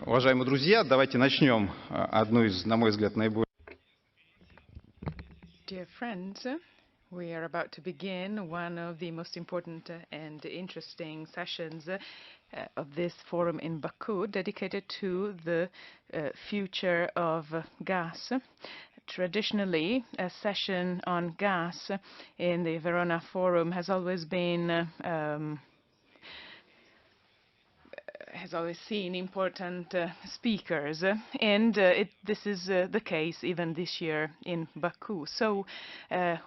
Уважаемые друзья, давайте начнем одну из, на мой взгляд, наиболее... Dear friends, we are about to begin one of the most important and interesting sessions of this forum in Baku, dedicated to the future of gas. Traditionally, a session on gas in the Verona Forum has always been has always seen important speakers, and this is the case even this year in Baku. So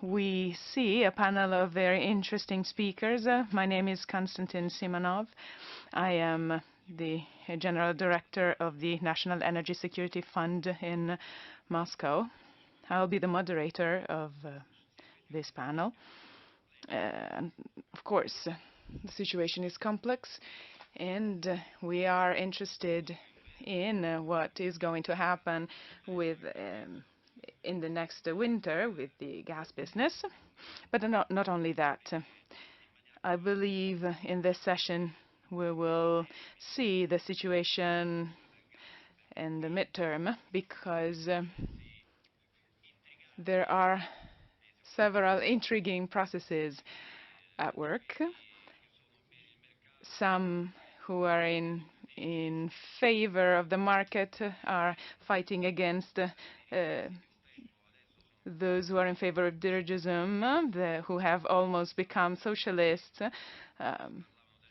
we see a panel of very interesting speakers. My name is Konstantin Simonov. I am the General Director of the National Energy Security Fund in Moscow. I'll be the moderator of this panel. And of course, the situation is complex, and we are interested in what is going to happen with in the next winter with the gas business. But not only that. I believe in this session we will see the situation in the midterm, because there are several intriguing processes at work. Some who are in favor of the market are fighting against those who are in favor of dirigism, who have almost become socialists.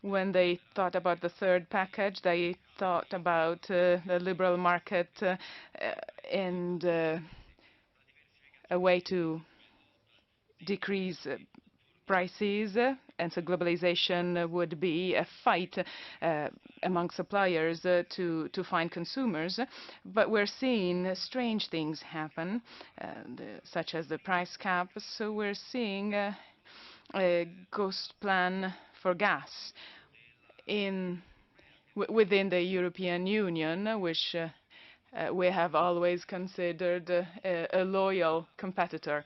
When they thought about the third package, they thought about the liberal market and a way to decrease prices, and so globalization would be a fight among suppliers to find consumers. But we're seeing strange things happen, such as the price cap. So we're seeing a ghost plan for gas within the European Union, which we have always considered a loyal competitor.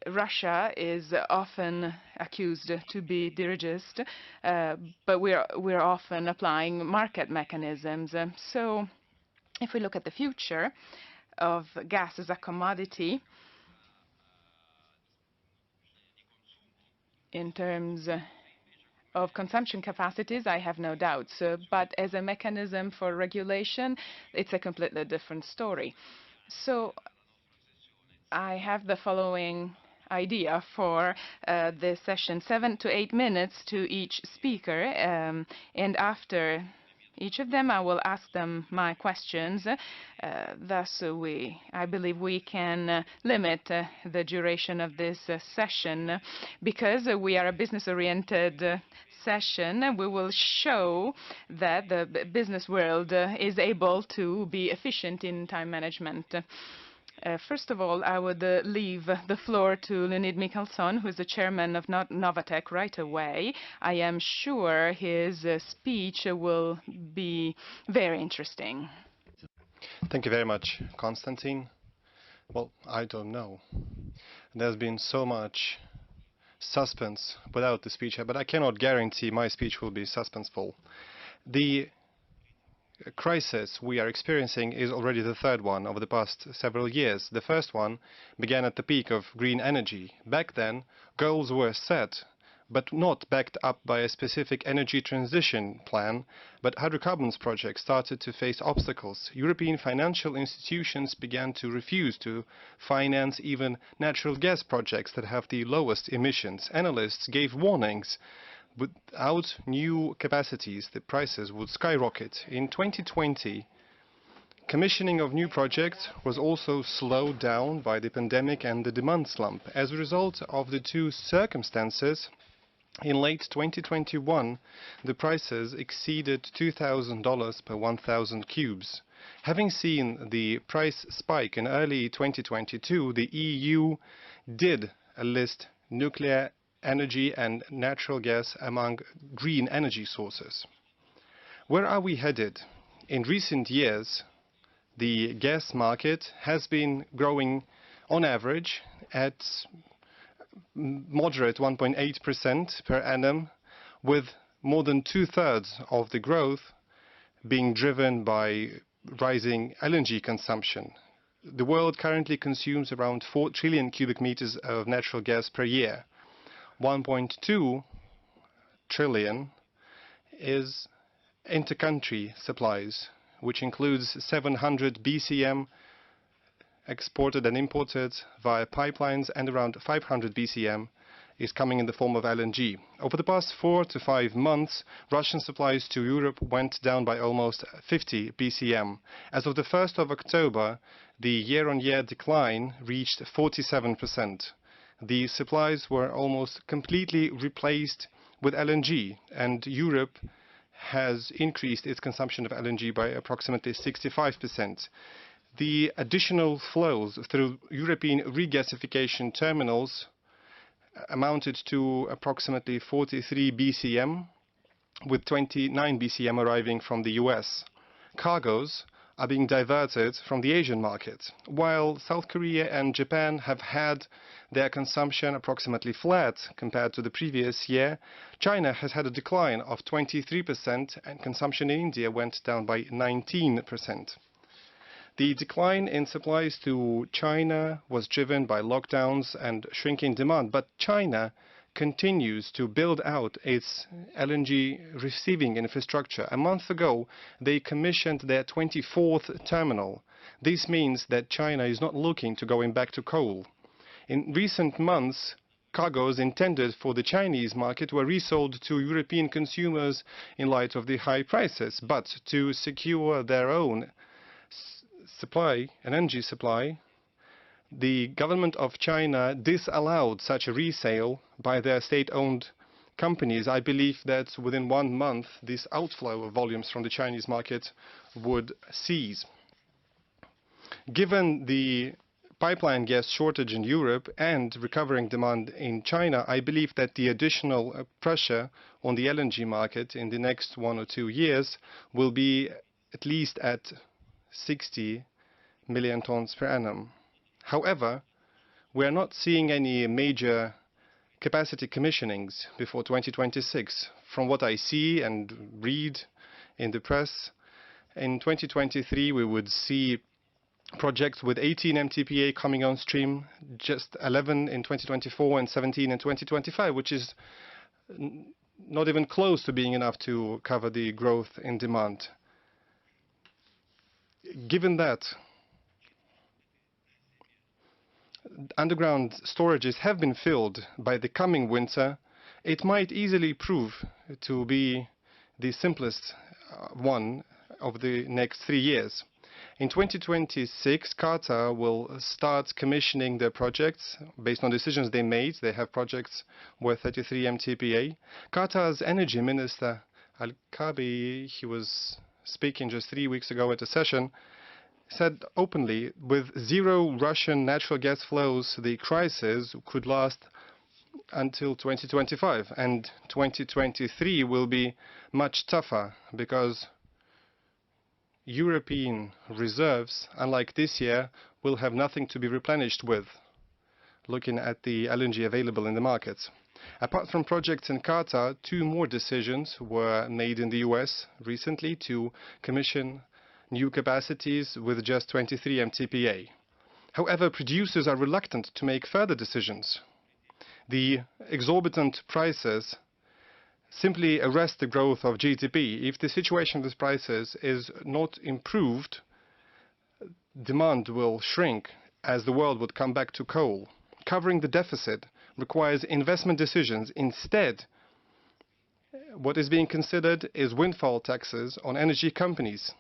Russia is often accused to be dirigist, but we're often applying market mechanisms. So if we look at the future of gas as a commodity in terms of consumption capacities, I have no doubts. But as a mechanism for regulation, it's a completely different story. So I have the following idea for this session: 7 to 8 minutes to each speaker, and after each of them I will ask them my questions. Thus I believe we can limit the duration of this session, because we are a business-oriented session. We will show that the business world is able to be efficient in time management. First of all, I would leave the floor to Leonid Mikhelson, who is the chairman of Novatec, right away. I am sure his speech will be very interesting. Thank you very much, Konstantin. Well, I don't know. There's been so much suspense without the speech, but I cannot guarantee my speech will be suspenseful. The crisis we are experiencing is already the third one over the past several years. The first one began at the peak of green energy. Back then, goals were set, but not backed up by a specific energy transition plan, but hydrocarbons projects started to face obstacles. European financial institutions began to refuse to finance even natural gas projects that have the lowest emissions. Analysts gave warnings. Without new capacities, the prices would skyrocket. In 2020, commissioning of new projects was also slowed down by the pandemic and the demand slump. As a result of the two circumstances, in late 2021, the prices exceeded $2,000 per 1,000 cubes. Having seen the price spike in early 2022, the EU did list nuclear energy and natural gas among green energy sources. Where are we headed? In recent years, the gas market has been growing on average at moderate 1.8% per annum, with more than two-thirds of the growth being driven by rising LNG consumption. The world currently consumes around 4 trillion cubic meters of natural gas per year. 1.2 trillion is inter-country supplies, which includes 700 BCM exported and imported via pipelines, and around 500 BCM is coming in the form of LNG. Over the past 4 to 5 months, Russian supplies to Europe went down by almost 50 BCM. As of the 1st of October, the year-on-year decline reached 47%. The supplies were almost completely replaced with LNG, and Europe has increased its consumption of LNG by approximately 65%. The additional flows through European regasification terminals amounted to approximately 43 BCM, with 29 BCM arriving from the US. Cargoes are being diverted from the Asian market. While South Korea and Japan have had their consumption approximately flat compared to the previous year, China has had a decline of 23%, and consumption in India went down by 19%. The decline in supplies to China was driven by lockdowns and shrinking demand, but China continues to build out its LNG receiving infrastructure. A month ago, they commissioned their 24th terminal. This means that China is not looking to going back to coal. In recent months, cargoes intended for the Chinese market were resold to European consumers in light of the high prices, but to secure their own supply, an energy supply, the government of China disallowed such a resale by their state-owned companies. I believe that within 1 month, this outflow of volumes from the Chinese market would cease. Given the pipeline gas shortage in Europe and recovering demand in China, I believe that the additional pressure on the LNG market in the next 1 or 2 years will be at least at 60 million tons per annum. However, we are not seeing any major capacity commissionings before 2026. From what I see and read in the press, in 2023 we would see projects with 18 MTPA coming on stream, just 11 in 2024 and 17 in 2025, which is not even close to being enough to cover the growth in demand. Given that underground storages have been filled by the coming winter, it might easily prove to be the simplest one of the next 3 years. In 2026, Qatar will start commissioning their projects based on decisions they made. They have projects worth 33 MTPA. Qatar's energy minister, Al-Kabi, he was speaking just 3 weeks ago at a session, said openly, with 0 Russian natural gas flows, the crisis could last until 2025, and 2023 will be much tougher because European reserves, unlike this year, will have nothing to be replenished with, looking at the LNG available in the markets. Apart from projects in Qatar, 2 more decisions were made in the US recently to commission new capacities with just 23 MTPA. However, producers are reluctant to make further decisions. The exorbitant prices simply arrest the growth of GDP. If the situation with prices is not improved, demand will shrink as the world would come back to coal. Covering the deficit requires investment decisions. Instead, what is being considered is windfall taxes on energy companies.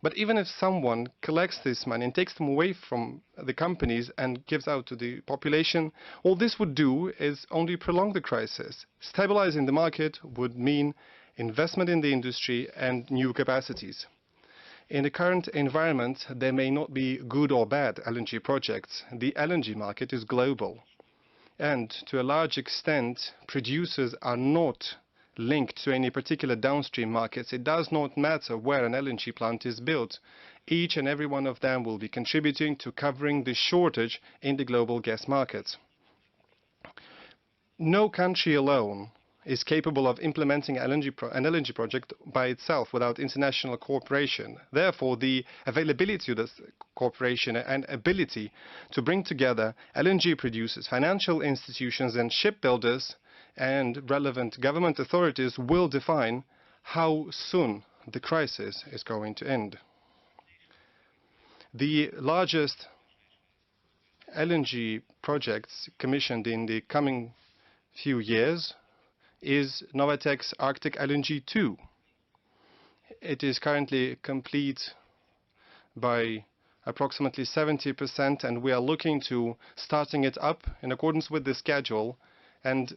But even if someone collects this money and takes them away from the companies and gives out to the population, all this would do is only prolong the crisis. Stabilizing the market would mean investment in the industry and new capacities. In the current environment, there may not be good or bad LNG projects. The LNG market is global. And to a large extent, producers are not linked to any particular downstream markets. It does not matter where an LNG plant is built. Each and every one of them will be contributing to covering the shortage in the global gas markets. No country alone is capable of implementing an LNG project by itself without international cooperation. Therefore, the availability of this cooperation and ability to bring together LNG producers, financial institutions and shipbuilders and relevant government authorities will define how soon the crisis is going to end. The largest LNG projects commissioned in the coming few years is Novatek's Arctic LNG 2. It is currently complete by approximately 70%, and we are looking to starting it up in accordance with the schedule. And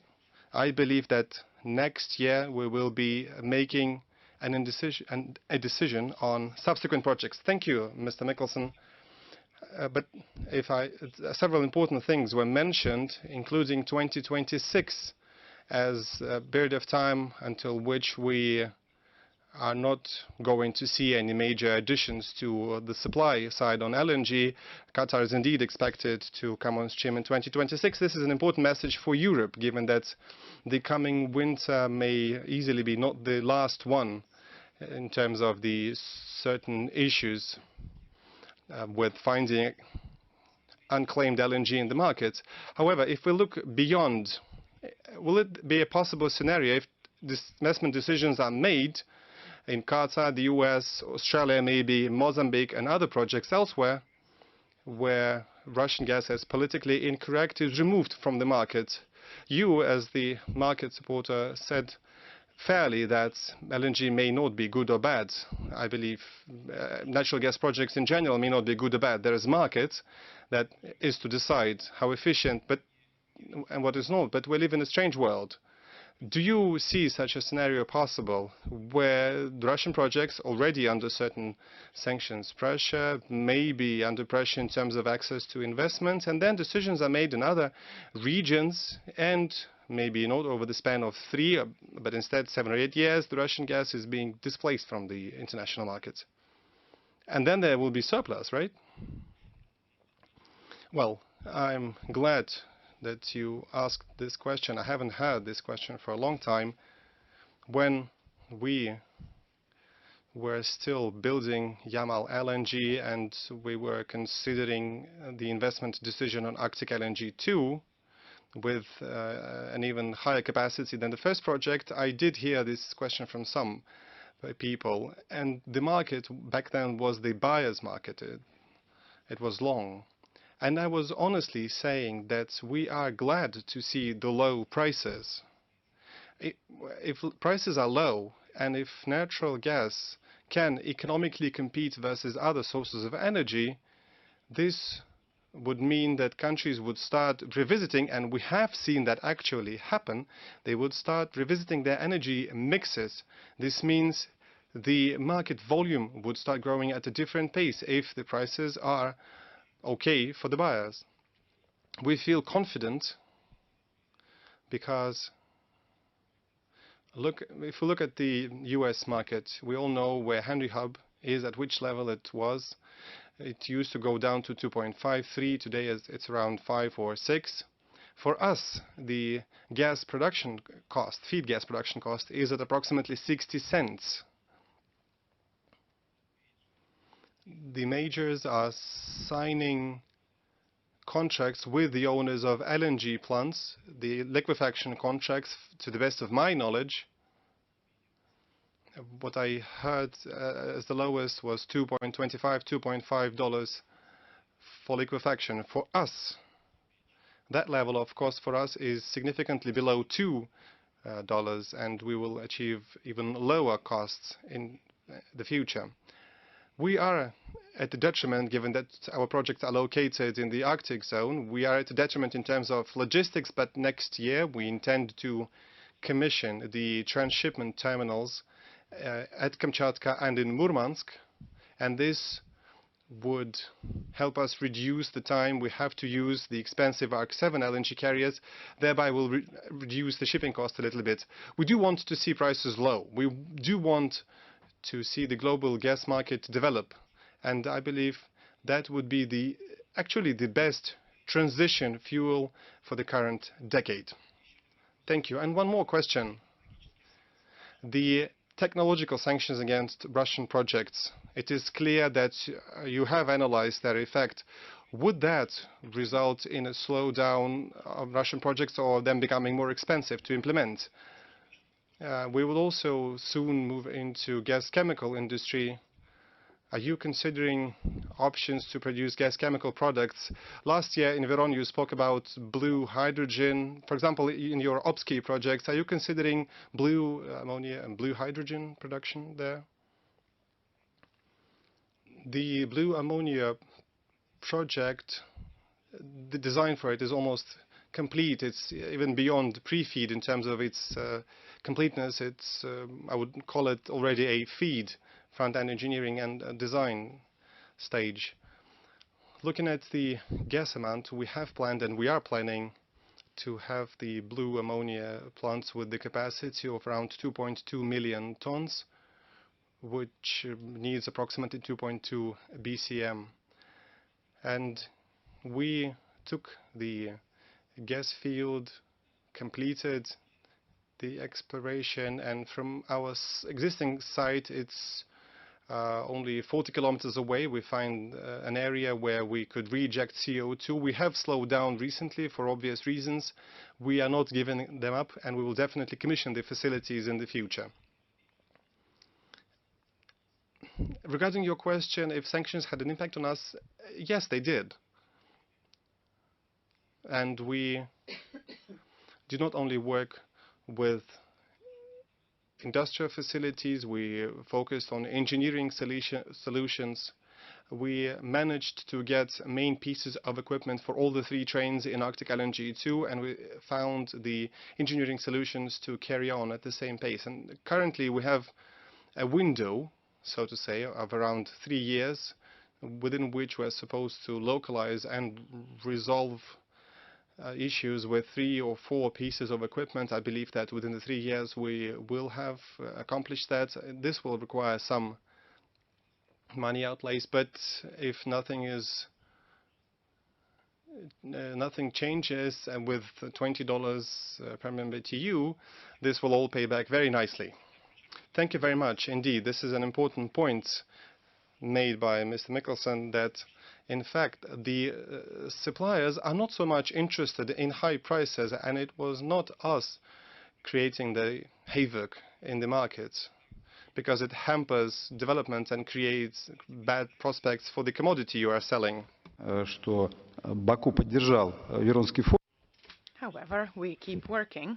I believe that next year we will be making a decision on subsequent projects. Thank you, Mr. Mickelson. But several important things were mentioned, including 2026 as a period of time until which we are not going to see any major additions to the supply side on LNG. Qatar is indeed expected to come on stream in 2026. This is an important message for Europe, given that the coming winter may easily be not the last one in terms of the certain issues with finding unclaimed LNG in the market. However, if we look beyond, will it be a possible scenario if investment decisions are made in Qatar, the US, Australia, maybe Mozambique and other projects elsewhere, where Russian gas as politically incorrect is removed from the market? You, as the market supporter, said fairly that LNG may not be good or bad. I believe natural gas projects in general may not be good or bad. There is a market that is to decide how efficient and what is not. But we live in a strange world. Do you see such a scenario possible where the Russian projects already under certain sanctions pressure, maybe under pressure in terms of access to investment, and then decisions are made in other regions, and maybe not over the span of 3, but instead 7 or 8 years, the Russian gas is being displaced from the international markets? And then there will be surplus, right? Well, I'm glad that you asked this question. I haven't heard this question for a long time. When we were still building Yamal LNG and we were considering the investment decision on Arctic LNG 2 with an even higher capacity than the first project, I did hear this question from some people. And the market back then was the buyer's market. It was long. And I was honestly saying that we are glad to see the low prices. If prices are low and if natural gas can economically compete versus other sources of energy, this would mean that countries would start revisiting, and we have seen that actually happen, they would start revisiting their energy mixes. This means the market volume would start growing at a different pace if the prices are okay for the buyers. We feel confident because if we look at the US market, we all know where Henry Hub is, at which level it was. It used to go down to 2.53. Today it's around 5 or 6. For us, the gas production cost, feed gas production cost, is at approximately 60 cents. The majors are signing contracts with the owners of LNG plants, the liquefaction contracts, to the best of my knowledge. What I heard as the lowest was $2.25, $2.5 for liquefaction. For us, that level of cost for us is significantly below $2, and we will achieve even lower costs in the future. We are at a detriment, given that our projects are located in the Arctic zone. We are at a detriment in terms of logistics, but next year we intend to commission the transshipment terminals at Kamchatka and in Murmansk, and this would help us reduce the time we have to use the expensive ARC-7 LNG carriers, thereby will reduce the shipping cost a little bit. We do want to see prices low. We do want to see the global gas market develop, and I believe that would be actually the best transition fuel for the current decade. Thank you. And one more question. The technological sanctions against Russian projects, it is clear that you have analyzed their effect. Would that result in a slowdown of Russian projects or them becoming more expensive to implement? We will also soon move into gas chemical industry. Are you considering options to produce gas chemical products? Last year in Verona you spoke about blue hydrogen. For example, in your OPSKI projects, are you considering blue ammonia and blue hydrogen production there? The blue ammonia project, the design for it is almost complete. It's even beyond pre-feed in terms of its completeness. It's, I would call it already a feed, front-end engineering and design stage. Looking at the gas amount, we have planned and we are planning to have the blue ammonia plants with the capacity of around 2.2 million tons, which needs approximately 2.2 BCM. And we took the gas field, completed the exploration, and from our existing site, it's only 40 kilometers away. We find an area where we could reject CO2. We have slowed down recently for obvious reasons. We are not giving them up, and we will definitely commission the facilities in the future. Regarding your question, if sanctions had an impact on us, yes, they did. And we did not only work with industrial facilities, we focused on engineering solutions. We managed to get main pieces of equipment for all the 3 trains in Arctic LNG 2, and we found the engineering solutions to carry on at the same pace. And currently we have a window, so to say, of around 3 years, within which we're supposed to localize and resolve issues with 3 or 4 pieces of equipment. I believe that within the 3 years we will have accomplished that. This will require some money outlays, but if nothing changes, and with $20 per MMBTU, this will all pay back very nicely. Thank you very much. Indeed, this is an important point made by Mr. Mikkelsen, that in fact the suppliers are not so much interested in high prices, and it was not us creating the havoc in the market, because it hampers development and creates bad prospects for the commodity you are selling. Что Баку поддержал Веронский форум. However, we keep working,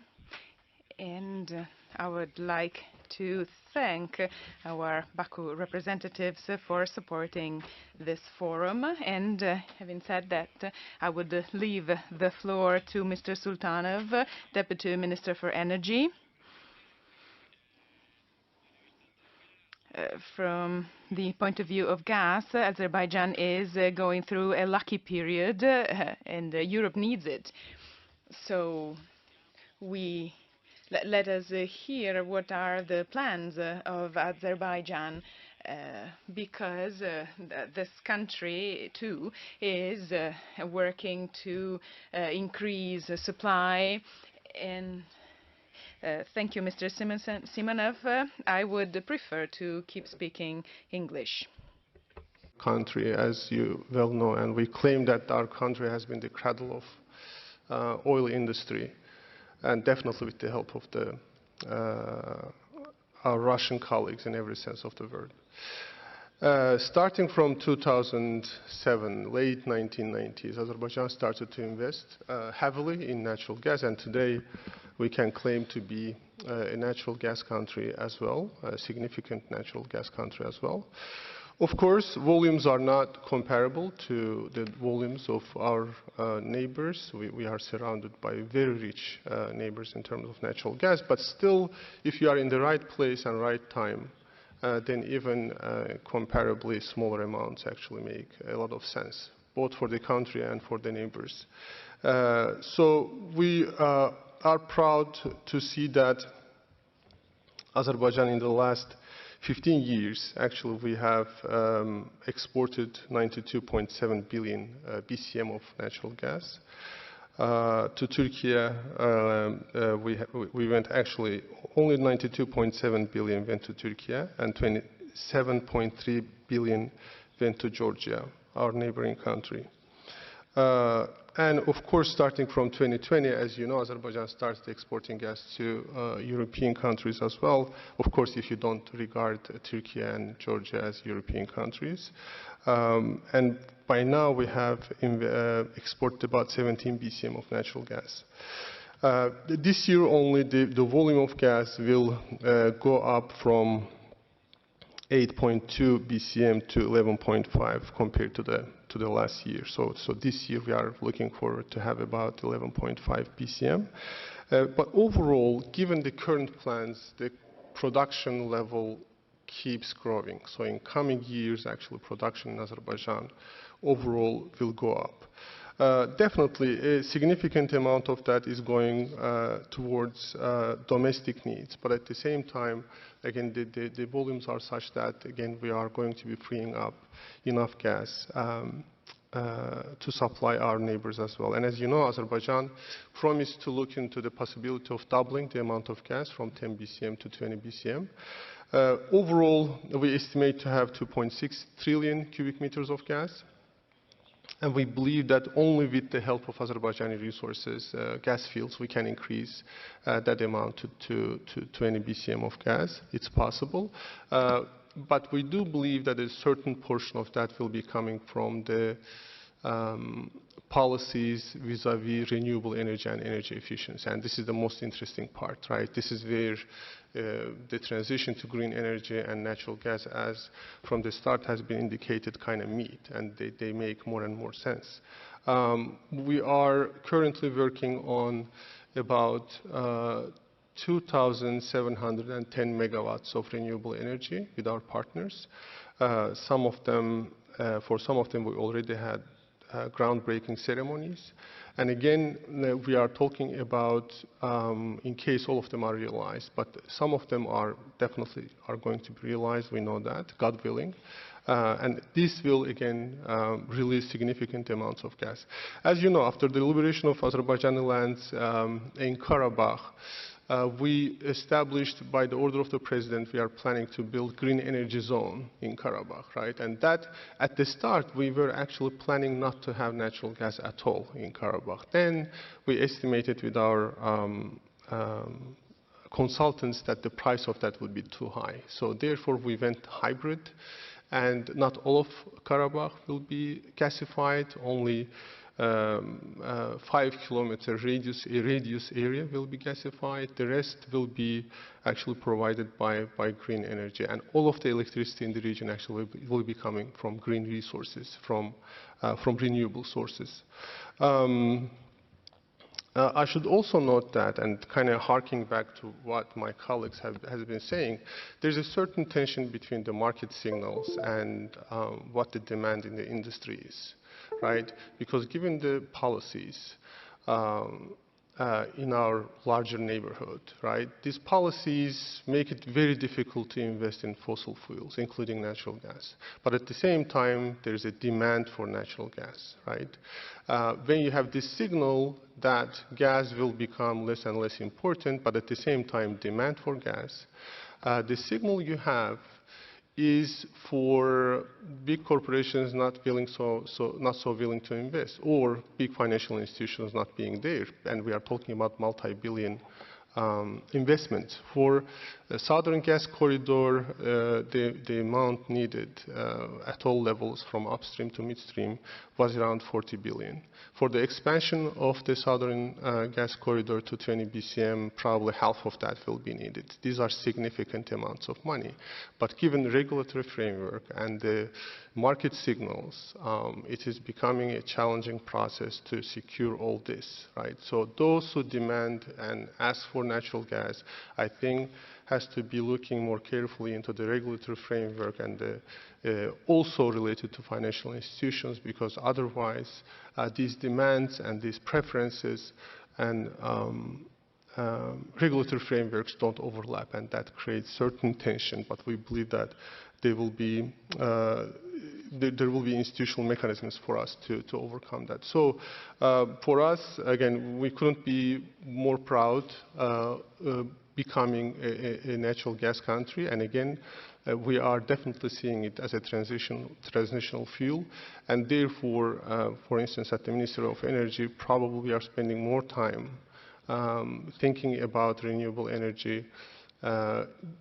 and I would like to thank our Baku representatives for supporting this forum. And having said that, I would leave the floor to Mr. Sultanov, Deputy Minister for Energy. From the point of view of gas, Azerbaijan is going through a lucky period, and Europe needs it. So let us hear what are the plans of Azerbaijan, because this country too is working to increase supply. And thank you, Mr. Simonov. I would prefer to keep speaking English. Country, as you well know, and we claim that our country has been the cradle of oil industry, and definitely with the help of our Russian colleagues in every sense of the word. Starting from 2007, late 1990s, Azerbaijan started to invest heavily in natural gas, and today we can claim to be a natural gas country as well, a significant natural gas country as well. Of course, volumes are not comparable to the volumes of our neighbors. We are surrounded by very rich neighbors in terms of natural gas, but still, if you are in the right place and right time, then even comparably smaller amounts actually make a lot of sense, both for the country and for the neighbors. So we are proud to see that Azerbaijan in the last 15 years, actually, we have exported 92.7 billion BCM of natural gas. To Turkey, we went actually only 92.7 billion went to Turkey, and 27.3 billion went to Georgia, our neighboring country. And of course, starting from 2020, as you know, Azerbaijan started exporting gas to European countries as well. Of course, if you don't regard Turkey and Georgia as European countries. And by now, we have exported about 17 BCM of natural gas. This year only, the volume of gas will go up from 8.2 BCM to 11.5 compared to the last year. So this year we are looking forward to have about 11.5 BCM. But overall, given the current plans, the production level keeps growing. So in coming years, actually, production in Azerbaijan overall will go up. Definitely, a significant amount of that is going towards domestic needs. But at the same time, again, the volumes are such that, again, we are going to be freeing up enough gas to supply our neighbors as well. And as you know, Azerbaijan promised to look into the possibility of doubling the amount of gas from 10 BCM to 20 BCM. Overall, we estimate to have 2.6 trillion cubic meters of gas. And we believe that only with the help of Azerbaijani resources, gas fields, we can increase that amount to 20 BCM of gas. It's possible. But we do believe that a certain portion of that will be coming from the policies vis-à-vis renewable energy and energy efficiency. And this is the most interesting part, right? This is where the transition to green energy and natural gas, as from the start has been indicated, kind of meet, and they make more and more sense. We are currently working on about 2,710 megawatts of renewable energy with our partners. For some of them, we already had groundbreaking ceremonies. And again, we are talking about in case all of them are realized, but some of them are definitely going to be realized, we know that, God willing. And this will, again, release significant amounts of gas. As you know, after the liberation of Azerbaijani lands in Karabakh, we established, by the order of the president, we are planning to build green energy zone in Karabakh, right? And that, at the start, we were actually planning not to have natural gas at all in Karabakh. Then we estimated with our consultants that the price of that would be too high. So therefore, we went hybrid, and not all of Karabakh will be gasified, only 5-kilometer radius area will be gasified. The rest will be actually provided by green energy. And all of the electricity in the region actually will be coming from green resources, from renewable sources. I should also note that, and kind of harking back to what my colleagues have been saying, there's a certain tension between the market signals and what the demand in the industry is. Right? Because given the policies in our larger neighborhood, right, these policies make it very difficult to invest in fossil fuels, including natural gas. But at the same time, there's a demand for natural gas, right? When you have this signal that gas will become less and less important, but at the same time, demand for gas, the signal you have is for big corporations not so willing to invest, or big financial institutions not being there, and we are talking about multi-billion investments. For the Southern Gas Corridor, the amount needed at all levels, from upstream to midstream, was around 40 billion. For the expansion of the Southern Gas Corridor to 20 BCM, probably half of that will be needed. These are significant amounts of money. But given the regulatory framework and the market signals, it is becoming a challenging process to secure all this, right? So those who demand and ask for natural gas, I think, has to be looking more carefully into the regulatory framework and also related to financial institutions, because otherwise these demands and these preferences and regulatory frameworks don't overlap, and that creates certain tension. But we believe that they will be there will be institutional mechanisms for us to overcome that. So for us, again, we couldn't be more proud becoming a natural gas country. And again, we are definitely seeing it as a transitional fuel. And therefore, for instance, at the Ministry of Energy, probably we are spending more time thinking about renewable energy.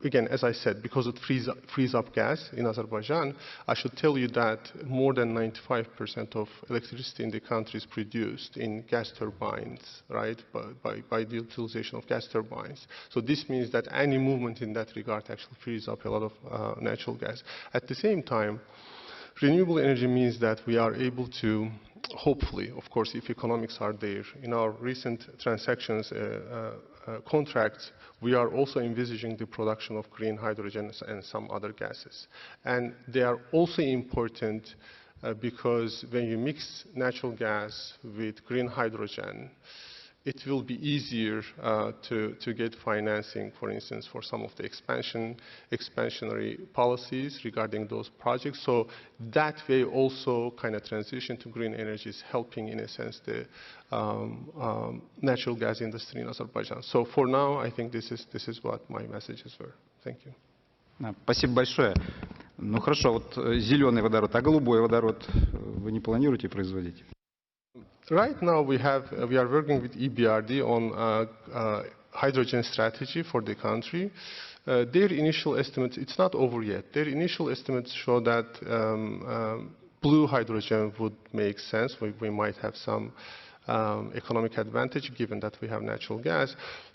Again, as I said, because it frees up gas in Azerbaijan, I should tell you that more than 95% of electricity in the country is produced in gas turbines, right, by the utilization of gas turbines. So this means that any movement in that regard actually frees up a lot of natural gas. At the same time, renewable energy means that we are able to, hopefully, of course, if economics are there, in our recent transactions, contracts, we are also envisaging the production of green hydrogen and some other gases. And they are also important because when you mix natural gas with green hydrogen, it will be easier to get financing, for instance, for some of the expansionary policies regarding those projects. So that way also kind of transition to green energy is helping, in a sense, the natural gas industry in Azerbaijan. So for now, I think this is what my messages were. Thank you. Спасибо большое. Ну хорошо, вот зеленый водород, а голубой водород вы не планируете производить? Right now, we are working with EBRD on hydrogen strategy for the country. Their initial estimates, it's not over yet. Their initial estimates show that blue hydrogen would make sense. We might have some economic advantage given that we have natural gas.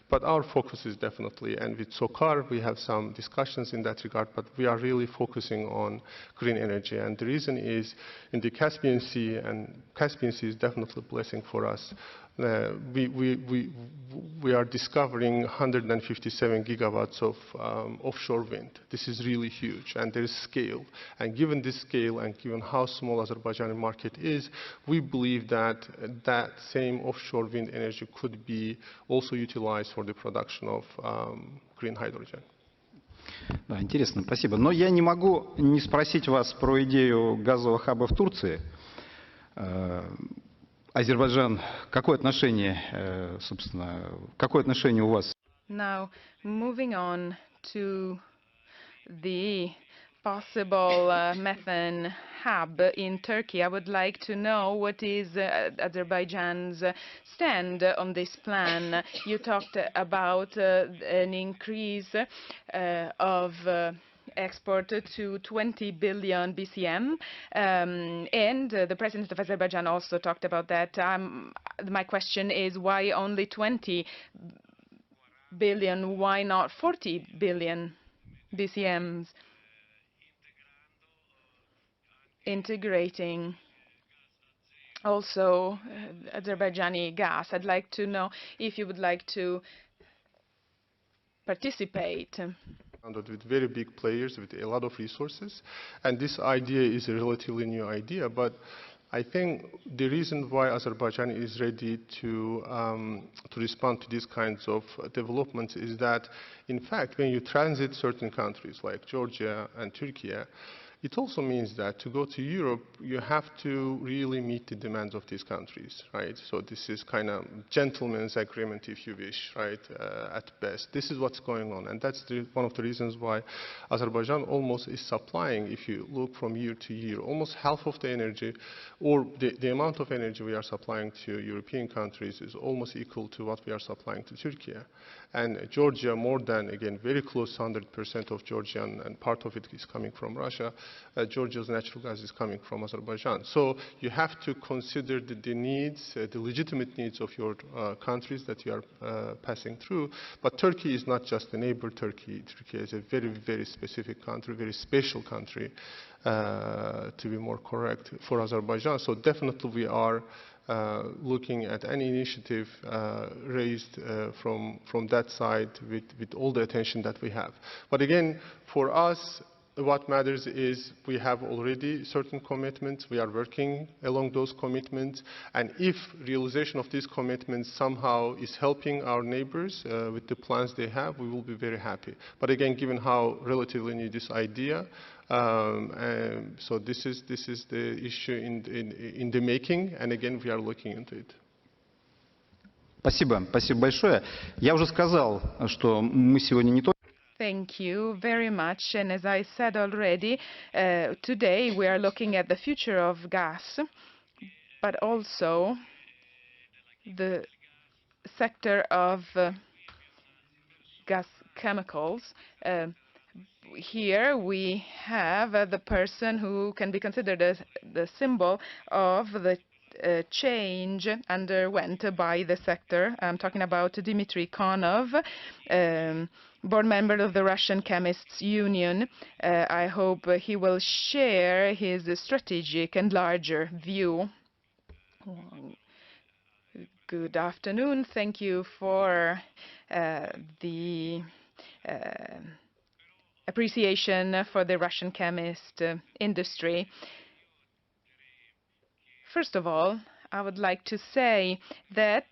But our focus is definitely, and with SOCAR, we have some discussions in that regard, but we are really focusing on green energy. And the reason is, in the Caspian Sea, and Caspian Sea is definitely a blessing for us, we are discovering 157 gigawatts of offshore wind. This is really huge, and there is scale. And given this scale, and given how small Azerbaijani market is, we believe that that same offshore wind energy could be also utilized for the production of green hydrogen. Да, интересно, спасибо. Но я не могу не спросить вас про идею газового хаба в Турции. Азербайджан, какое отношение, собственно, какое отношение у вас? Now, moving on to the possible methane hub in Turkey, I would like to know what is Azerbaijan's stand on this plan. You talked about an increase of export to 20 billion BCM, and the president of Azerbaijan also talked about that. My question is, why only 20 billion? Why not 40 billion BCMs? Integrating also Azerbaijani gas. I'd like to know if you would like to participate. With very big players with a lot of resources, and this idea is a relatively new idea, but I think the reason why Azerbaijan is ready to respond to these kinds of developments is that, in fact, when you transit certain countries like Georgia and Turkey, it also means that to go to Europe, you have to really meet the demands of these countries, right? So this is kind of gentleman's agreement, if you wish, right, at best. This is what's going on, and that's one of the reasons why Azerbaijan almost is supplying, if you look from year to year, almost half of the energy, or the amount of energy we are supplying to European countries is almost equal to what we are supplying to Turkey. And Georgia, more than, again, very close to 100% of Georgian, and part of it is coming from Russia. Georgia's natural gas is coming from Azerbaijan. So you have to consider the needs, the legitimate needs of your countries that you are passing through. But Turkey is not just a neighbor. Turkey is a very, very specific country, very special country, to be more correct, for Azerbaijan. So definitely we are looking at any initiative raised from that side with all the attention that we have. But again, for us, What matters is we have already certain commitments. We are working along those commitments. And if realization of these commitments somehow is helping our neighbors with the plans they have, we will be very happy. But again, given how relatively new this idea, so this is the issue in the making. And again, we are looking into it. Спасибо, спасибо большое. Я уже сказал, что мы сегодня не только... Thank you very much. And as I said already, today we are looking at the future of gas, but also the sector of gas chemicals. Here we have the person who can be considered as the symbol of the change underwent by the sector. I'm talking about Dmitry Konov, board member of the Russian Chemists Union. I hope he will share his strategic and larger view. Good afternoon. Thank you for the appreciation for the Russian chemist industry. First of all, I would like to say that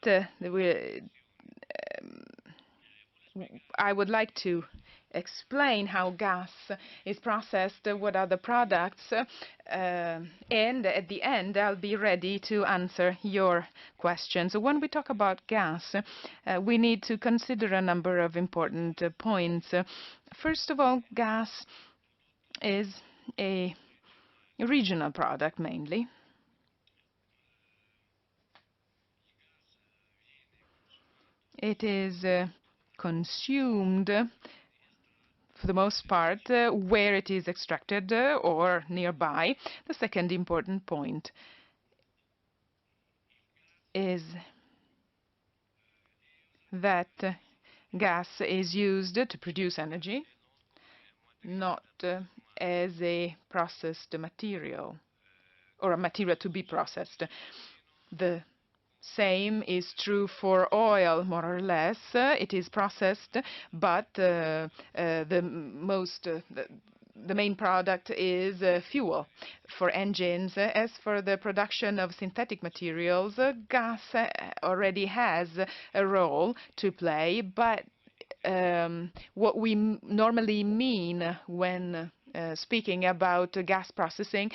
I would like to explain how gas is processed, what are the products, and at the end I'll be ready to answer your questions. When we talk about gas, we need to consider a number of important points. First of all, gas is a regional product mainly. It is consumed for the most part where it is extracted or nearby. The second important point is that gas is used to produce energy, not as a processed material or a material to be processed. The same is true for oil, more or less. It is processed, but the main product is fuel for engines. As for the production of synthetic materials, gas already has a role to play, but what we normally mean when speaking about gas processing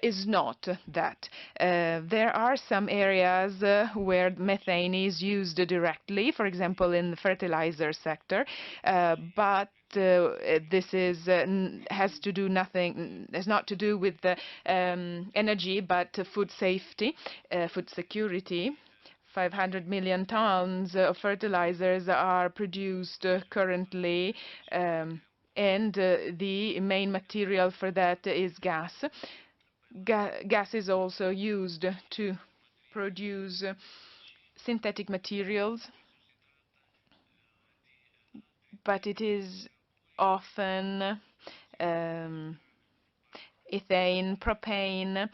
is not that. There are some areas where methane is used directly, for example, in the fertilizer sector, but this is has not to do with the energy, but food safety, food security. 500 million tons of fertilizers are produced currently, and the main material for that is gas. Gas is also used to produce synthetic materials, but it is often ethane, propane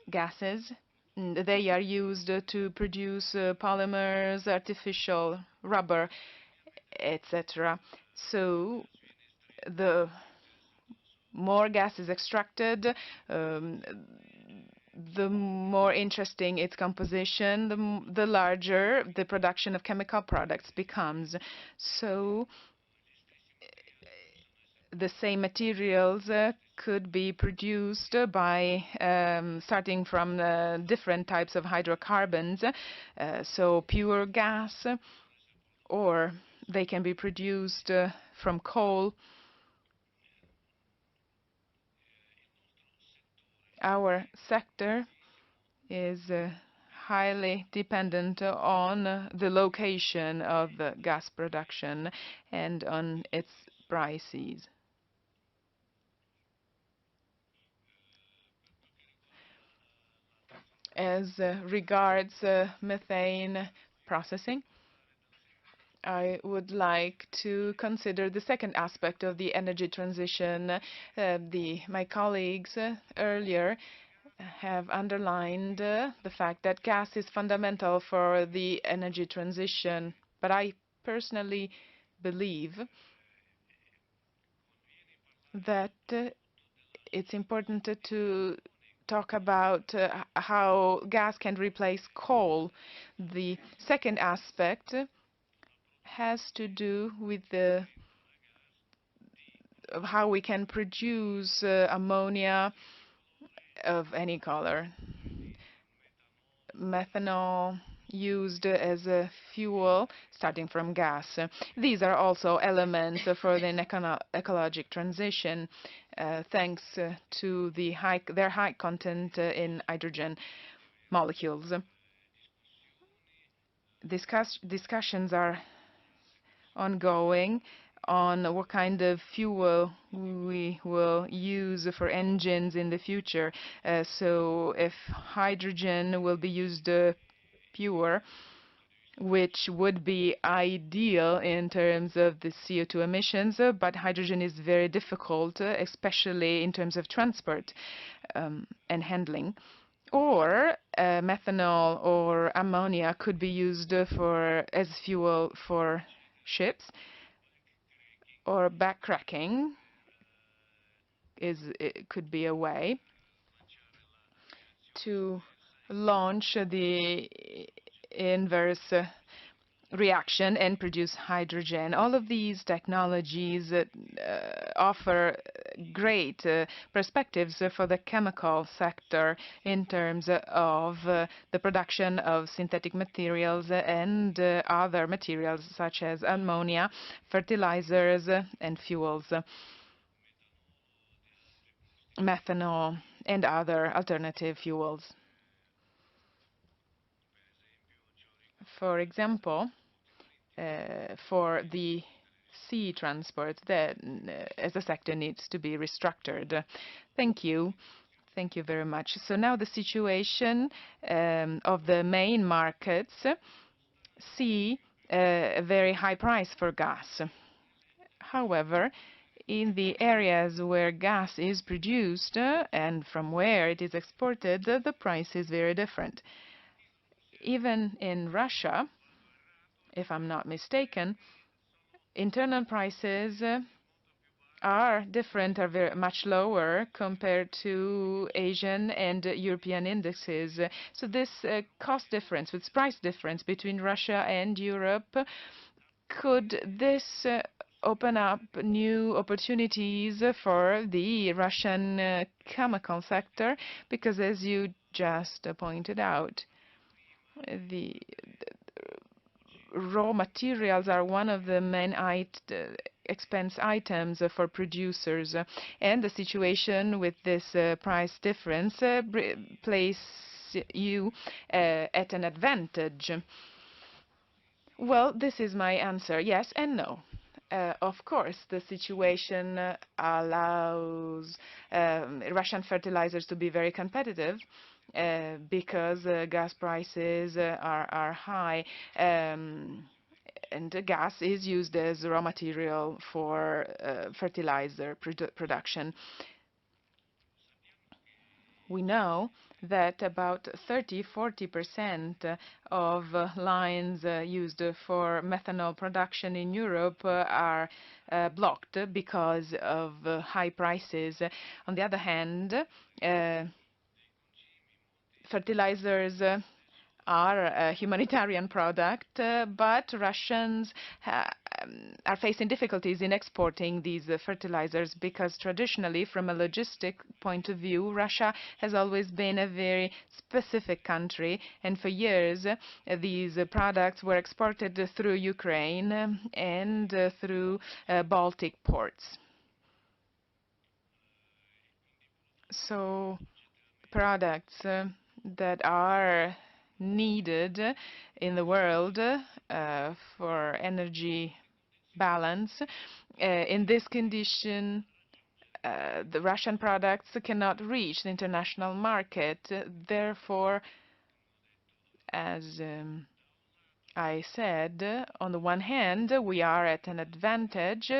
gases. They are used to produce polymers, artificial rubber, etc. So the more gas is extracted, the more interesting its composition, the larger the production of chemical products becomes. So the same materials could be produced by starting from different types of hydrocarbons, so pure gas, or they can be produced from coal. Our sector is highly dependent on the location of the gas production and on its prices. As regards methane processing, I would like to consider the second aspect of the energy transition. My colleagues earlier have underlined the fact that gas is fundamental for the energy transition, but I personally believe that it's important to talk about how gas can replace coal. The second aspect has to do with of how we can produce ammonia of any color. Methanol used as a fuel starting from gas. These are also elements for the ecologic transition thanks to their high content in hydrogen molecules. Discussions are ongoing on what kind of fuel we will use for engines in the future. So if hydrogen will be used pure, which would be ideal in terms of the CO2 emissions, but hydrogen is very difficult, especially in terms of transport and handling. Or methanol or ammonia could be used as fuel for ships, or backcracking it could be a way to launch the inverse reaction and produce hydrogen. All of these technologies offer great perspectives for the chemical sector in terms of the production of synthetic materials and other materials such as ammonia, fertilizers and fuels, methanol and other alternative fuels. For example, for the sea transport that as a sector needs to be restructured. Thank you. Thank you very much. So now the situation of the main markets see a very high price for gas. However, in the areas where gas is produced and from where it is exported, the price is very different. Even in Russia, if I'm not mistaken, internal prices are different, are very much lower compared to Asian and European indexes. So this cost difference, this price difference between Russia and Europe, could this open up new opportunities for the Russian chemical sector? Because as you just pointed out, the raw materials are one of the main expense items for producers, and the situation with this price difference place you at an advantage. Well, this is my answer, yes and no. Of course, the situation allows Russian fertilizers to be very competitive because gas prices are high, and gas is used as raw material for fertilizer production. We know that about 30–40% of lines used for methanol production in Europe are blocked because of high prices. On the other hand, fertilizers are a humanitarian product, but Russians are facing difficulties in exporting these fertilizers because traditionally, from a logistic point of view, Russia has always been a very specific country, and for years these products were exported through Ukraine and through Baltic ports. So products that are needed in the world for energy balance. In this condition, the Russian products cannot reach the international market. Therefore, as I said, on the one hand, we are at an advantage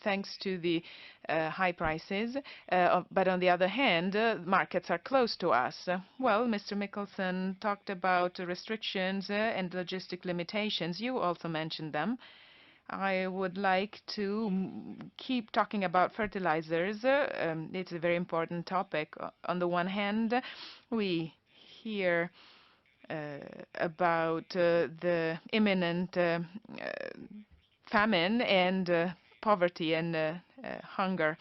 thanks to the high prices, but on the other hand, markets are close to us. Well, Mr. Mickelson talked about restrictions and logistic limitations. You also mentioned them. I would like to keep talking about fertilizers. It's a very important topic. On the one hand, we hear about the imminent famine and poverty and hunger.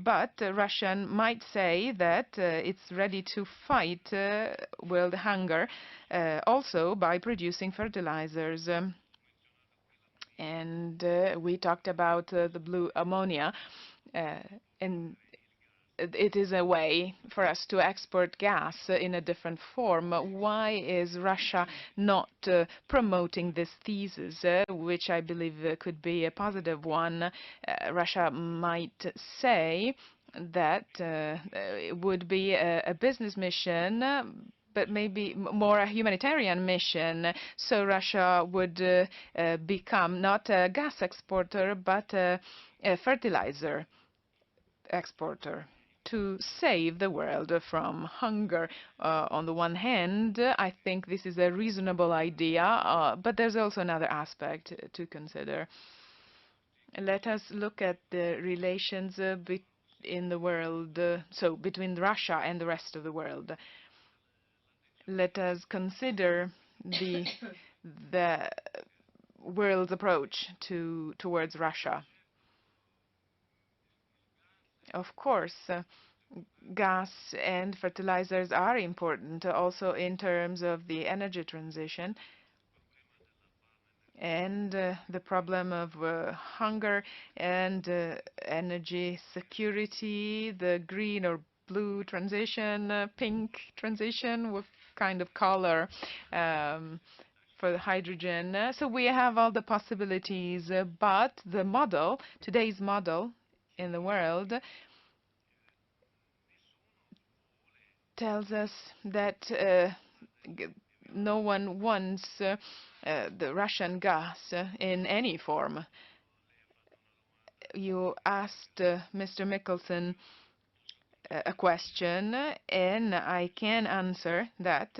But Russia might say that it's ready to fight world hunger also by producing fertilizers. And we talked about the blue ammonia, and it is a way for us to export gas in a different form. Why is Russia not promoting this thesis, which I believe could be a positive one? Russia might say that it would be a business mission, but maybe more a humanitarian mission. So Russia would become not a gas exporter, but a fertilizer exporter to save the world from hunger. On the one hand, I think this is a reasonable idea, but there's also another aspect to consider. Let us look at the relations in the world, so between Russia and the rest of the world. Let us consider the world's approach towards Russia. Of course, gas and fertilizers are important also in terms of the energy transition and the problem of hunger and energy security, the green or blue transition, pink transition with kind of color for the hydrogen. So we have all the possibilities, but the model, today's model in the world, tells us that no one wants the Russian gas in any form. You asked Mr. Mickelson a question, and I can answer that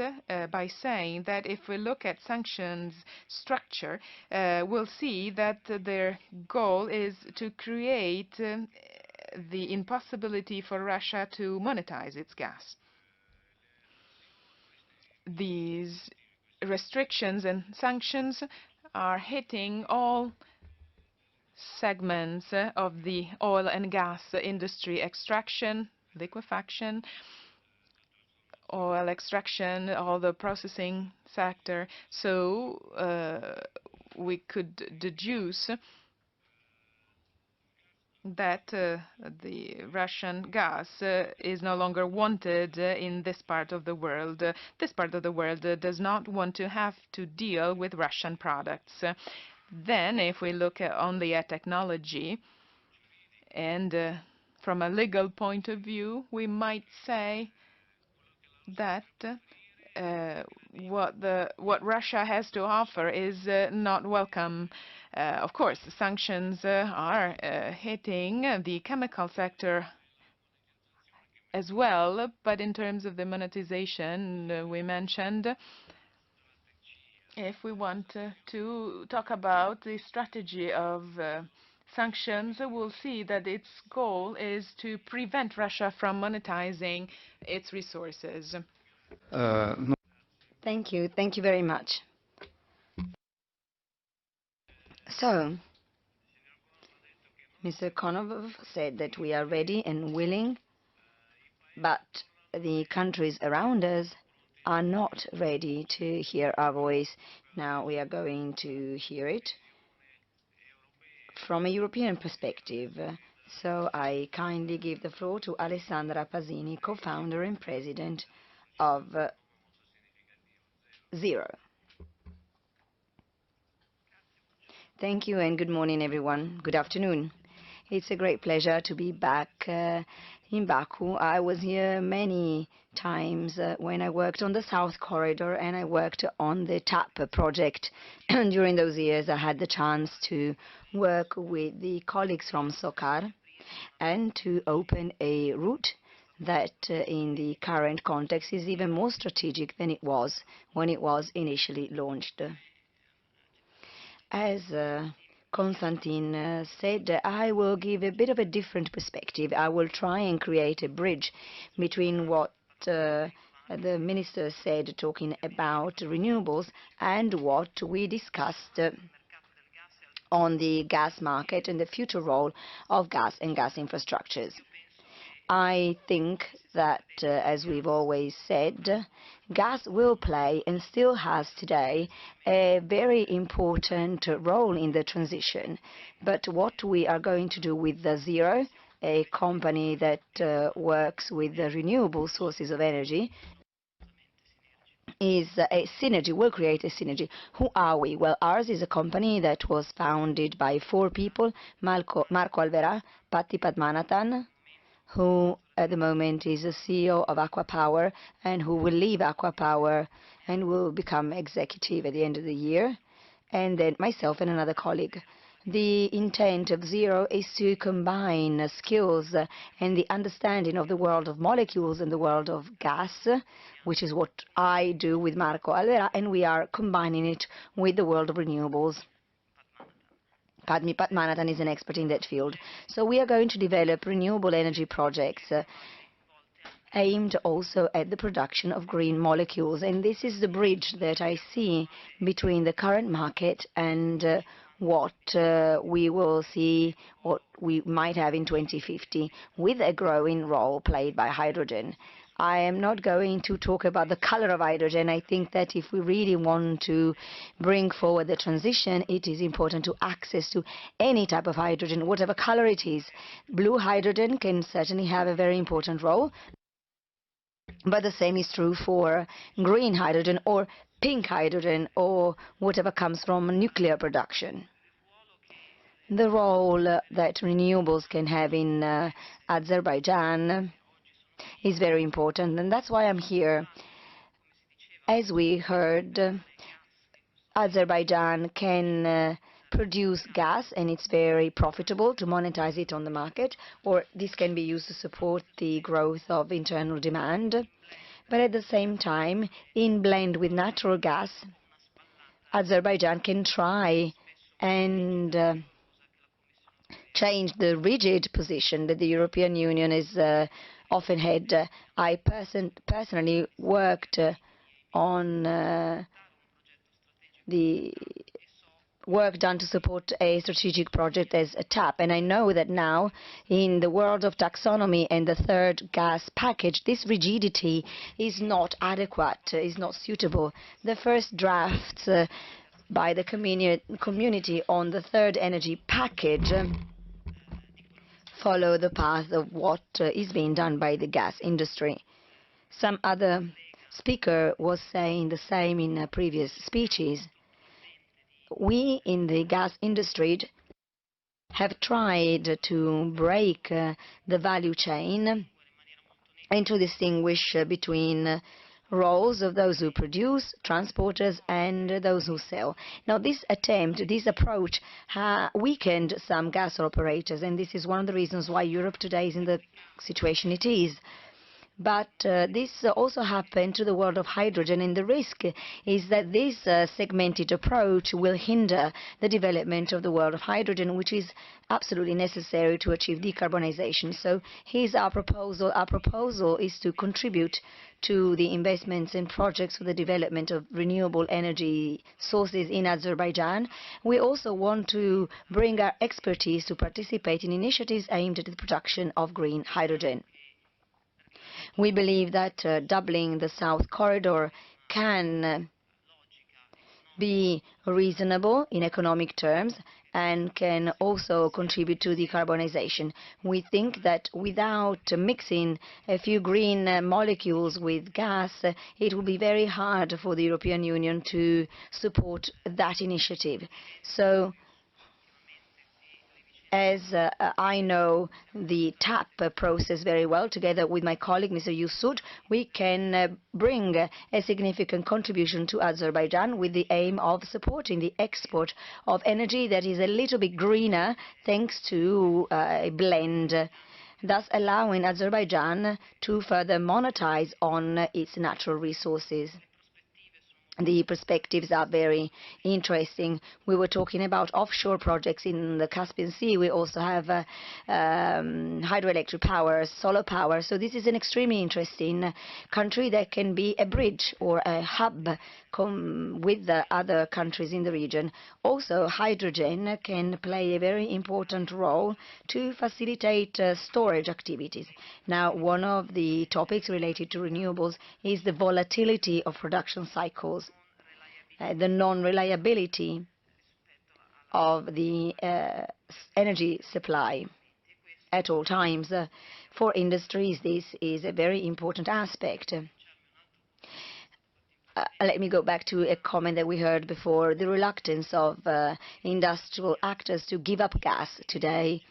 by saying that if we look at sanctions structure, we'll see that their goal is to create the impossibility for Russia to monetize its gas. These restrictions and sanctions are hitting all segments of the oil and gas industry: extraction, liquefaction, oil extraction, all the processing sector. So we could deduce that the Russian gas is no longer wanted in this part of the world. This part of the world does not want to have to deal with Russian products. Then, if we look only at technology, and from a legal point of view, we might say that what Russia has to offer is not welcome. Of course, sanctions are hitting the chemical sector as well, but in terms of the monetization we mentioned, if we want to talk about the strategy of sanctions, we'll see that its goal is to prevent Russia from monetizing its resources. Ну, Thank you. Thank you very much. So, Mr. Konov said that we are ready and willing, but the countries around us are not ready to hear our voice. Now we are going to hear it from a European perspective. So I kindly give the floor to Alessandra Pasini, co-founder and president of Zero. Thank you and good morning, everyone. Good afternoon. It's a great pleasure to be back in Baku. I was here many times when I worked on the South Corridor and I worked on the TAP project. During those years, I had the chance to work with the colleagues from SOCAR and to open a route that in the current context is even more strategic than it was when it was initially launched. As Konstantin said, I will give a bit of a different perspective. I will try and create a bridge between what the minister said talking about renewables and what we discussed on the gas market and the future role of gas and gas infrastructures. I think that, as we've always said, gas will play and still has today a very important role in the transition. But what we are going to do with the Zero, a company that works with the renewable sources of energy, is a synergy, will create a synergy. Who are we? Well, ours is a company that was founded by 4 people, Marco Alverà, Patti Padmanathan, who at the moment is the CEO of Aqua Power and who will leave Aqua Power and will become executive at the end of the year, and then myself and another colleague. The intent of Zero is to combine skills and the understanding of the world of molecules and the world of gas, which is what I do with Marco Alverà, and we are combining it with the world of renewables. Padmi Padmanathan is an expert in that field. So we are going to develop renewable energy projects aimed also at the production of green molecules. And this is the bridge that I see between the current market and what we will see, what we might have in 2050, with a growing role played by hydrogen. I am not going to talk about the color of hydrogen. I think that if we really want to bring forward the transition, it is important to access to any type of hydrogen, whatever color it is. Blue hydrogen can certainly have a very important role, but the same is true for green hydrogen or pink hydrogen or whatever comes from nuclear production. The role that renewables can have in Azerbaijan is very important, and that's why I'm here. As we heard, Azerbaijan can produce gas, and it's very profitable to monetize it on the market, or this can be used to support the growth of internal demand. But at the same time, in blend with natural gas, Azerbaijan can try and change the rigid position that the European Union is often had. I personally worked on the work done to support a strategic project as a TAP, and I know that now in the world of taxonomy and the third gas package, this rigidity is not adequate, is not suitable. The first drafts by the community on the third energy package follow the path of what is being done by the gas industry. Some other speaker was saying the same in previous speeches. We in the gas industry have tried to break the value chain and to distinguish between roles of those who produce, transporters, and those who sell. Now, this attempt, this approach, weakened some gas operators, and this is one of the reasons why Europe today is in the situation it is. But this also happened to the world of hydrogen, and the risk is that this segmented approach will hinder the development of the world of hydrogen, which is absolutely necessary to achieve decarbonization. So here's our proposal. Our proposal is to contribute to the investments and projects for the development of renewable energy sources in Azerbaijan. We also want to bring our expertise to participate in initiatives aimed at the production of green hydrogen. We believe that doubling the South Corridor can be reasonable in economic terms and can also contribute to decarbonization. We think that without mixing a few green molecules with gas, it will be very hard for the European Union to support that initiative. So, as I know the TAP process very well, together with my colleague, Mr. Yusud, we can bring a significant contribution to Azerbaijan with the aim of supporting the export of energy that is a little bit greener thanks to a blend, thus allowing Azerbaijan to further monetize on its natural resources. The perspectives are very interesting. We were talking about offshore projects in the Caspian Sea. We also have hydroelectric power, solar power. So this is an extremely interesting country that can be a bridge or a hub with the other countries in the region. Also, hydrogen can play a very important role to facilitate storage activities. Now, one of the topics related to renewables is the volatility of production cycles. The non-reliability of the energy supply at all times. For industries, this is a very important aspect. Let me go back to a comment that we heard before, the reluctance of industrial actors to give up gas today.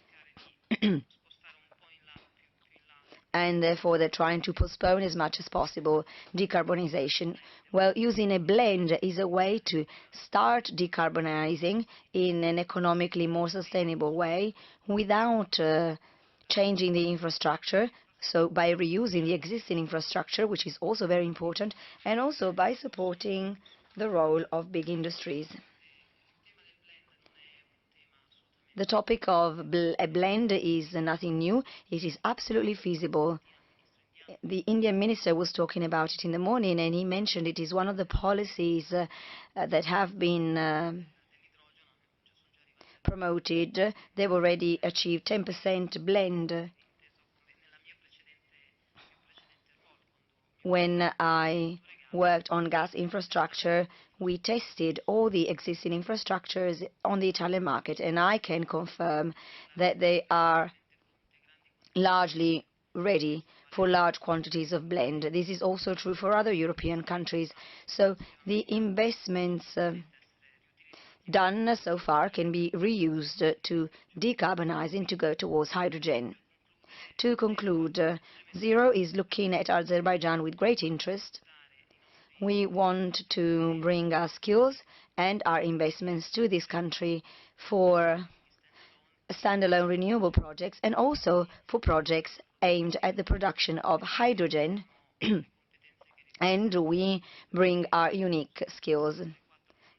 And therefore they're trying to postpone as much as possible decarbonization. Well, using a blend is a way to start decarbonizing in an economically more sustainable way without changing the infrastructure, so by reusing the existing infrastructure, which is also very important, and also by supporting the role of big industries. The topic of a blend is nothing new. It is absolutely feasible. The Indian minister was talking about it in the morning, and he mentioned it is one of the policies that have been promoted. They've already achieved 10% blend. When I worked on gas infrastructure, we tested all the existing infrastructures on the Italian market, and I can confirm that they are largely ready for large quantities of blend. This is also true for other European countries. So the investments done so far can be reused to decarbonize and to go towards hydrogen. To conclude, Zero is looking at Azerbaijan with great interest. We want to bring our skills and our investments to this country for standalone renewable projects and also for projects aimed at the production of hydrogen. And we bring our unique skills,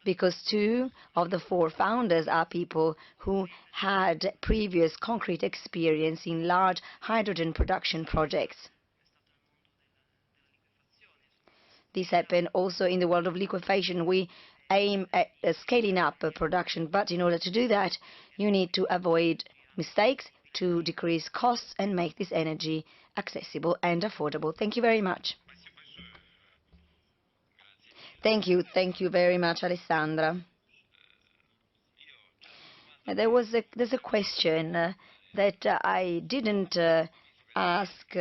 because 2 of the 4 founders are people who had previous concrete experience in large hydrogen production projects. This happened also in the world of liquefaction. We aim at scaling up production, but in order to do that, you need to avoid mistakes, to decrease costs and make this energy accessible and affordable. Thank you very much. Thank you very much, Alessandra. There's a question that I didn't ask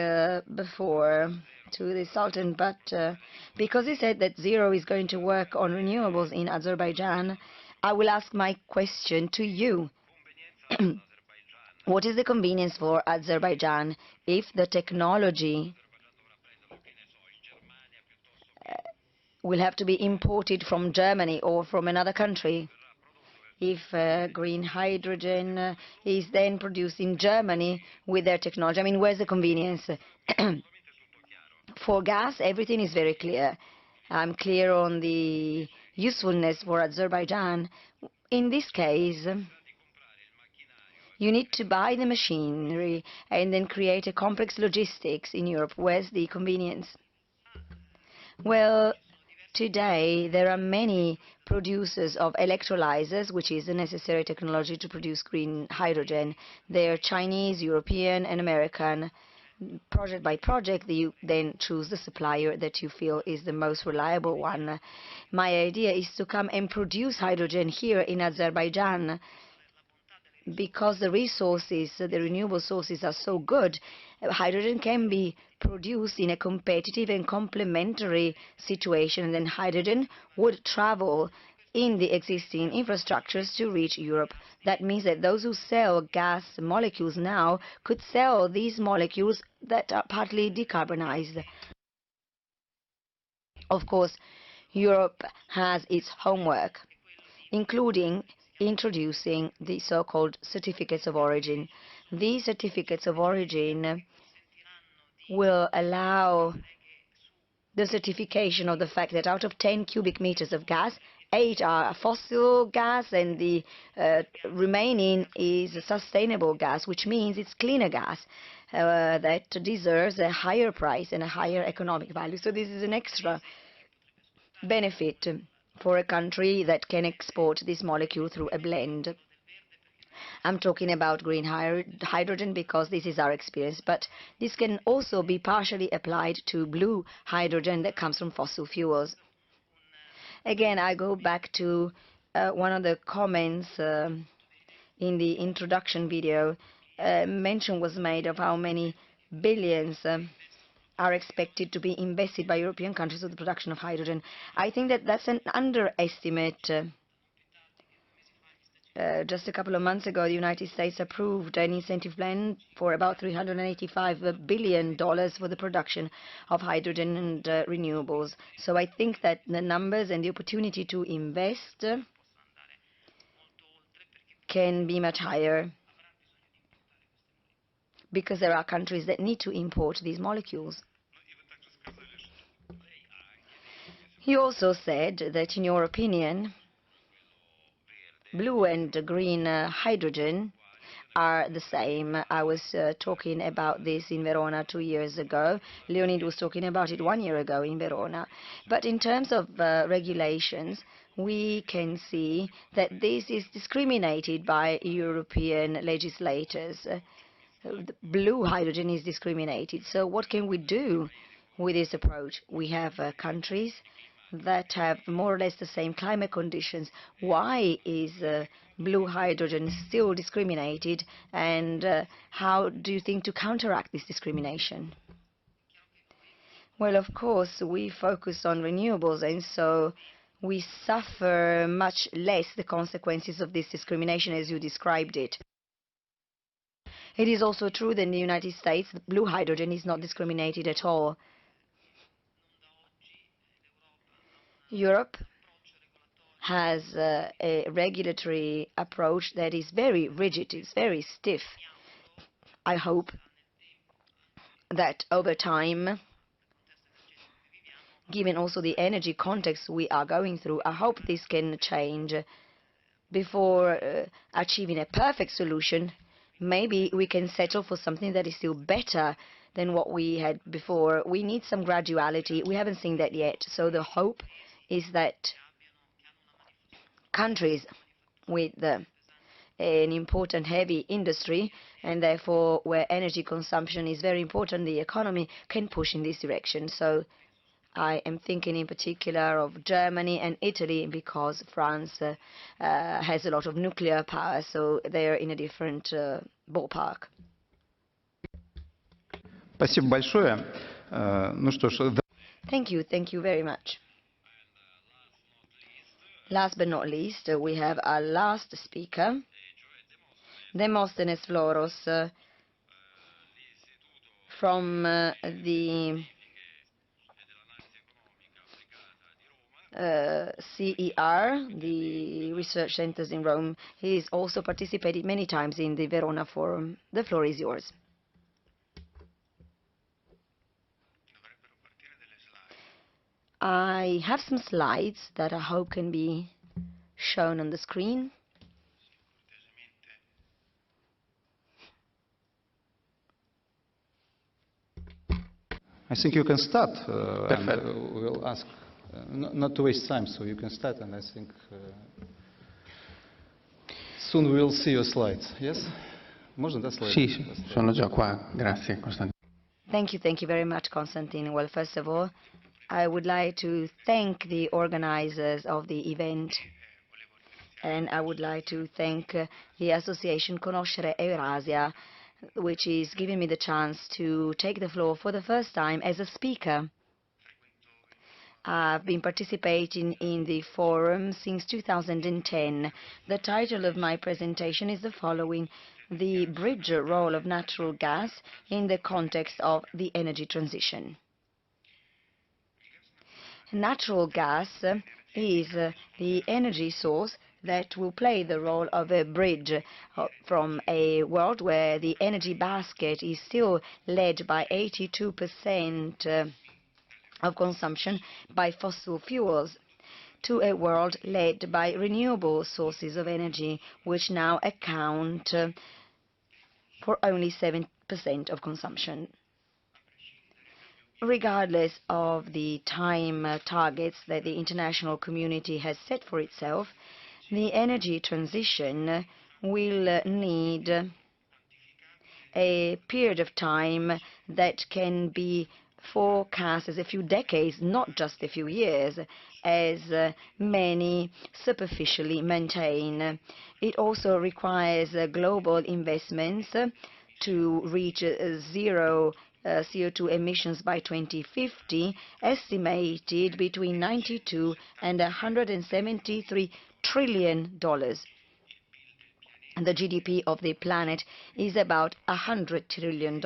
before to the Sultan, but because he said that Zero is going to work on renewables in Azerbaijan, I will ask my question to you. What is the convenience for Azerbaijan if the technology will have to be imported from Germany or from another country? If green hydrogen is then produced in Germany with their technology, I mean, where's the convenience? For gas, everything is very clear. I'm clear on the usefulness for Azerbaijan. In this case, you need to buy the machinery and then create a complex logistics in Europe. Where's the convenience? Well, today there are many producers of electrolyzers, which is the necessary technology to produce green hydrogen. They are Chinese, European, and American. Project by project, you then choose the supplier that you feel is the most reliable one. My idea is to come and produce hydrogen here in Azerbaijan, because the resources, the renewable sources are so good. Hydrogen can be produced in a competitive and complementary situation, and then hydrogen would travel in the existing infrastructures to reach Europe. That means that those who sell gas molecules now could sell these molecules that are partly decarbonized. Of course, Europe has its homework, including introducing the so-called certificates of origin. These certificates of origin will allow the certification of the fact that out of 10 cubic meters of gas, 8 are fossil gas and the remaining is sustainable gas, which means it's cleaner gas that deserves a higher price and a higher economic value. So this is an extra benefit for a country that can export this molecule through a blend. I'm talking about green hydrogen because this is our experience, but this can also be partially applied to blue hydrogen that comes from fossil fuels. Again, I go back to one of the comments in the introduction video. Mention was made of how many billions are expected to be invested by European countries in the production of hydrogen. I think that that's an underestimate. Just a couple of months ago, the United States approved an incentive plan for about $385 billion for the production of hydrogen and renewables. So I think that the numbers and the opportunity to invest can be much higher because there are countries that need to import these molecules. He also said that, in your opinion, blue and green hydrogen are the same. I was talking about this in Verona 2 years ago. Leonid was talking about it 1 year ago in Verona. But in terms of regulations, we can see that this is discriminated by European legislators. Blue hydrogen is discriminated. So what can we do with this approach? We have countries that have more or less the same climate conditions. Why is blue hydrogen still discriminated, and how do you think to counteract this discrimination? Well, of course, we focus on renewables, and so we suffer much less the consequences of this discrimination as you described it. It is also true that in the United States, blue hydrogen is not discriminated at all. Europe has a regulatory approach that is very rigid, it's very stiff. I hope that over time, given also the energy context we are going through, I hope this can change. Before achieving a perfect solution, maybe we can settle for something that is still better than what we had before. We need some graduality. We haven't seen that yet. So the hope is that countries with an important heavy industry, and therefore where energy consumption is very important, the economy can push in this direction. So I am thinking in particular of Germany and Italy, because France has a lot of nuclear power, so they're in a different ballpark. Спасибо большое. Ну что ж, Thank you very much. Last but not least, we have our last speaker, Demosthenes Floros, from the CER, the research centers in Rome. He's also participated many times in the Verona Forum. The floor is yours. I have some slides that I hope can be shown on the screen. I think you can start, and we'll ask, not to waste time, so you can start, and I think soon we will see your slides. Yes? Можно, да, слайды? Sì, sono già qua, grazie Costantino. Thank you very much, Constantine. Well, first of all, I would like to thank the organizers of the event, and I would like to thank the association Verona Eurasian, which is giving me the chance to take the floor for the first time as a speaker. I've been participating in the forum since 2010. The title of my presentation is the following: the bridge role of natural gas in the context of the energy transition. Natural gas is the energy source that will play the role of a bridge from a world where the energy basket is still led by 82% of consumption by fossil fuels to a world led by renewable sources of energy, which now account for only 7% of consumption. Regardless of the time targets that the international community has set for itself, the energy transition will need a period of time that can be forecast as a few decades, not just a few years, as many superficially maintain. It also requires global investments to reach zero CO2 emissions by 2050, estimated between 92 and $173 trillion. The GDP of the planet is about $100 trillion.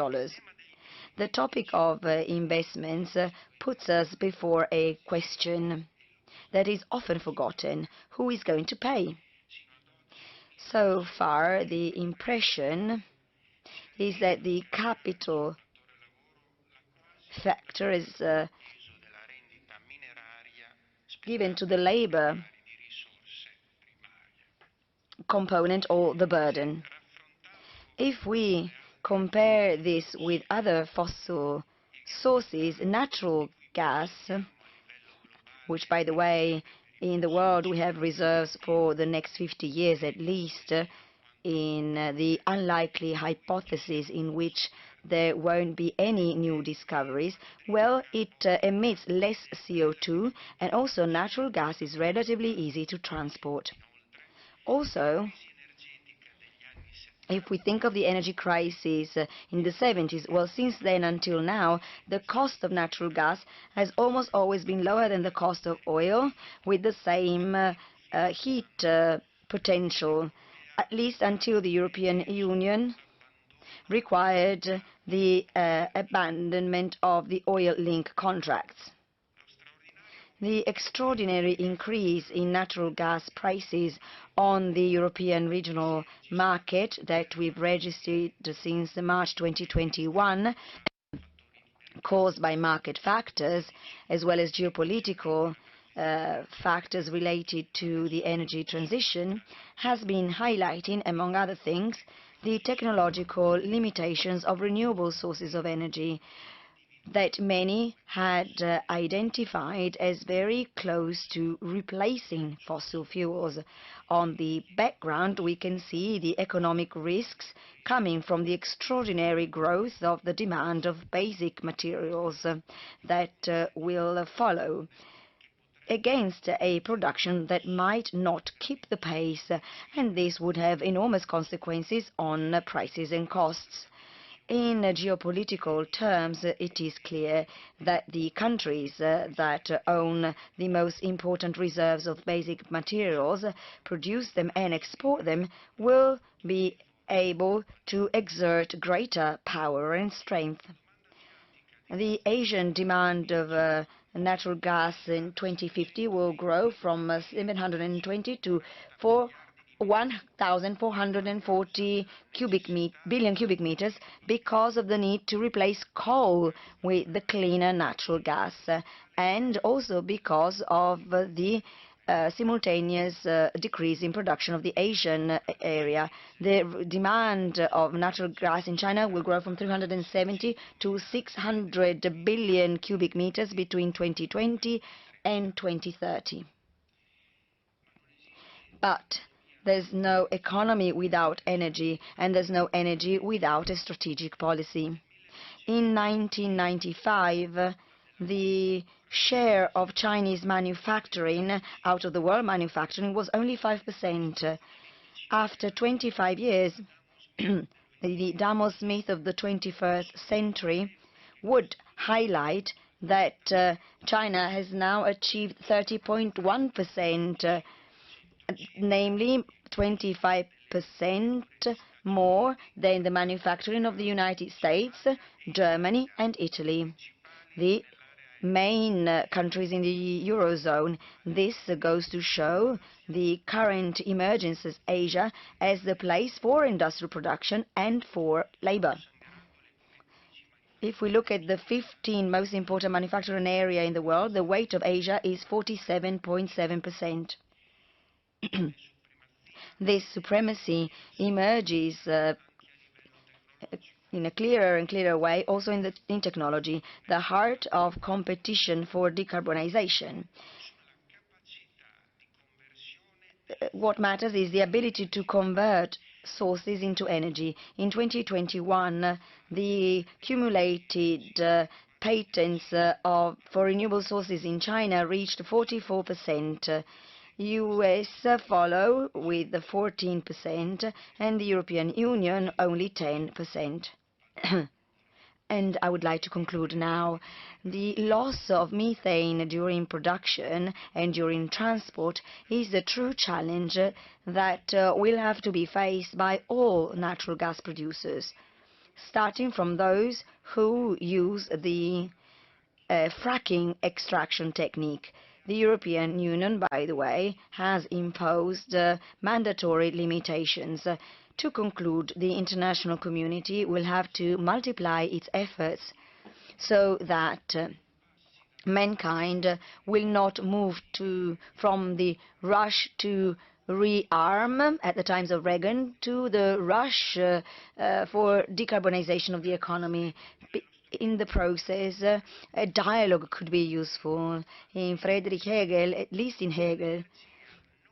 The topic of investments puts us before a question that is often forgotten: who is going to pay? So far, the impression is that the capital factor is given to the labor component or the burden. If we compare this with other fossil sources, natural gas, which, by the way, in the world we have reserves for the next 50 years at least, in the unlikely hypothesis in which there won't be any new discoveries, well, it emits less CO2, and also natural gas is relatively easy to transport. Also, if we think of the energy crisis in the 70s, well, since then until now, the cost of natural gas has almost always been lower than the cost of oil, with the same heat potential, at least until the European Union required the abandonment of the oil link contracts. The extraordinary increase in natural gas prices on the European regional market that we've registered since March 2021, caused by market factors as well as geopolitical factors related to the energy transition, has been highlighting, among other things, the technological limitations of renewable sources of energy that many had identified as very close to replacing fossil fuels. On the background, we can see the economic risks coming from the extraordinary growth of the demand of basic materials that will follow against a production that might not keep the pace, and this would have enormous consequences on prices and costs. In geopolitical terms, it is clear that the countries that own the most important reserves of basic materials, produce them and export them, will be able to exert greater power and strength. The Asian demand of natural gas in 2050 will grow from 720 to 1,440 billion cubic meters because of the need to replace coal with the cleaner natural gas, and also because of the simultaneous decrease in production of the Asian area. The demand of natural gas in China will grow from 370 to 600 billion cubic meters between 2020 and 2030. But there's no economy without energy, and there's no energy without a strategic policy. In 1995, the share of Chinese manufacturing out of the world manufacturing was only 5%. After 25 years, the Damos myth of the 21st century would highlight that China has now achieved 30.1%, namely 25% more than the manufacturing of the United States, Germany, and Italy, the main countries in the Eurozone. This goes to show the current emergence of Asia as the place for industrial production and for labor. If we look at the 15 most important manufacturing area in the world, the weight of Asia is 47.7%. This supremacy emerges in a clearer and clearer way also in technology, the heart of competition for decarbonization. What matters is the ability to convert sources into energy. In 2021, the cumulated patents for renewable sources in China reached 44%. US follow with the 14%, and the European Union only 10%. And I would like to conclude now. The loss of methane during production and during transport is the true challenge that will have to be faced by all natural gas producers, starting from those who use the fracking extraction technique. The European Union, by the way, has imposed mandatory limitations. To conclude, the international community will have to multiply its efforts so that mankind will not move from the rush to rearm at the times of Reagan to the rush for decarbonization of the economy. In the process, a dialogue could be useful. In Friedrich Hegel, at least in Hegel,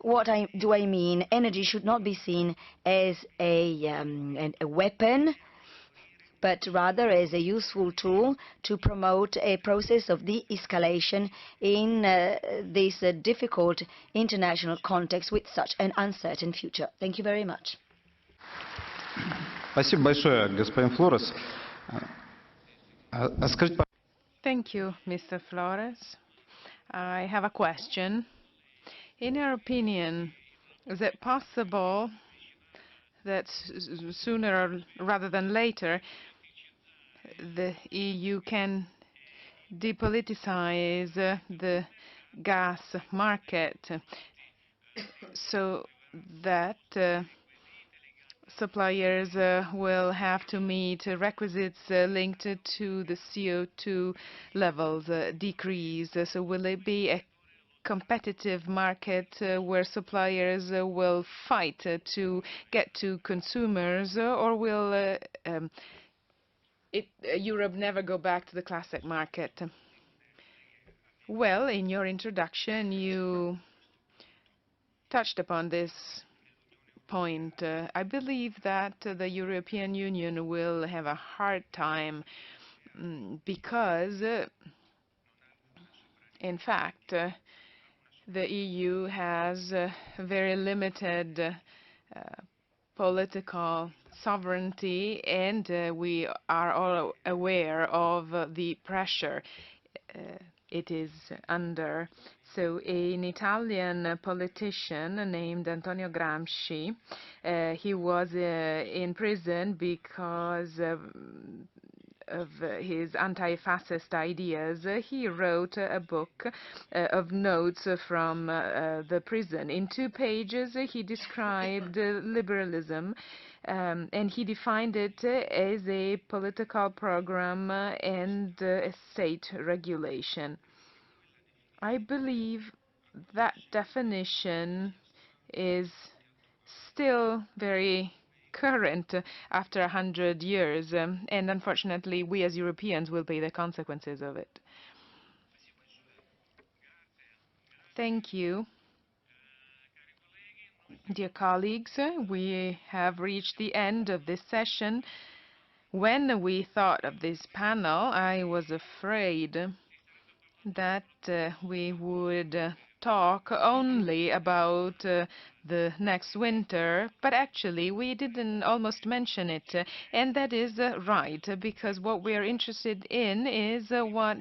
what do I mean? Energy should not be seen as a weapon, but rather as a useful tool to promote a process of de-escalation in this difficult international context with such an uncertain future. Thank you very much. Спасибо большое, господин Флорес. Скажите, Thank you, Mr. Flores. I have a question. In your opinion, is it possible that sooner rather than later the EU can depoliticize the gas market so that suppliers will have to meet requisites linked to the CO2 levels decrease? So will it be a competitive market where suppliers will fight to get to consumers, or will Europe never go back to the classic market? Well, in your introduction, you touched upon this point. I believe that the European Union will have a hard time because, in fact, the EU has very limited political sovereignty, and we are all aware of the pressure it is under. So an Italian politician named Antonio Gramsci, he was in prison because of his anti-fascist ideas. He wrote a book of notes from the prison. In 2 pages, he described liberalism, and he defined it as a political program and a state regulation. I believe that definition is still very current after 100 years, and unfortunately we as Europeans will pay the consequences of it. Thank you. Dear colleagues, we have reached the end of this session. When we thought of this panel, I was afraid that we would talk only about the next winter, but actually we didn't almost mention it, and that is right, because what we are interested in is what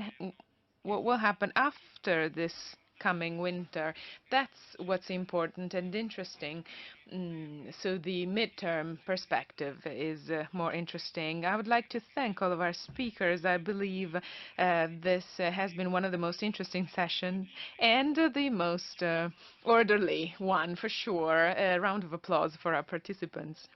will happen after this coming winter. That's what's important and interesting. So the midterm perspective is more interesting. I would like to thank all of our speakers. I believe this has been one of the most interesting sessions and the most orderly one, for sure. A round of applause for our participants.